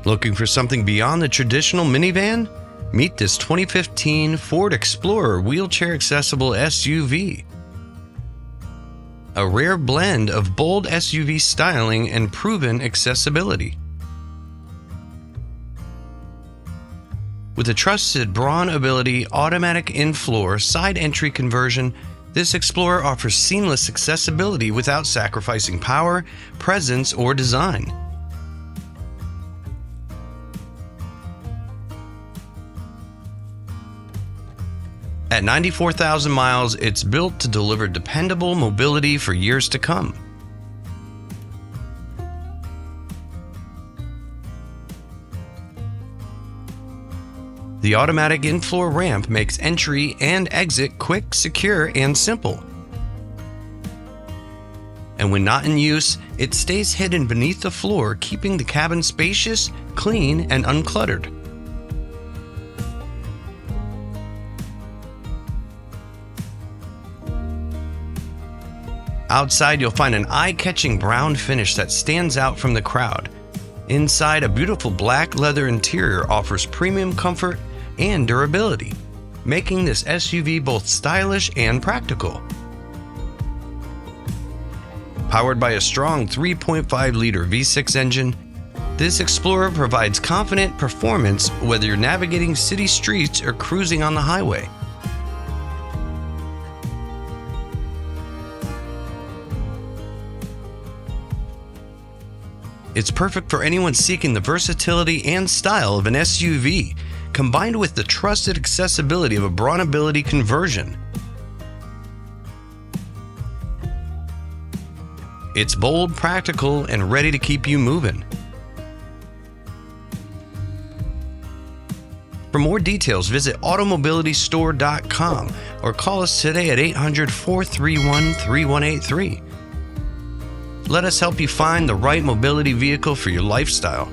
Looking for something beyond the traditional minivan? Meet this 2015 Ford Explorer wheelchair-accessible SUV. A rare blend of bold SUV styling and proven accessibility. With a trusted BraunAbility automatic in-floor side entry conversion, this Explorer offers seamless accessibility without sacrificing power, presence, or design. At 94,000 miles, it's built to deliver dependable mobility for years to come. The automatic in-floor ramp makes entry and exit quick, secure, and simple. And when not in use, it stays hidden beneath the floor, keeping the cabin spacious, clean, and uncluttered. Outside, you'll find an eye-catching brown finish that stands out from the crowd. Inside, a beautiful black leather interior offers premium comfort and durability, making this SUV both stylish and practical. Powered by a strong 3.5-liter V6 engine, this Explorer provides confident performance whether you're navigating city streets or cruising on the highway. It's perfect for anyone seeking the versatility and style of an SUV, combined with the trusted accessibility of a BraunAbility conversion. It's bold, practical, and ready to keep you moving. For more details, visit automobilitystore.com or call us today at 800-431-3183. Let us help you find the right mobility vehicle for your lifestyle.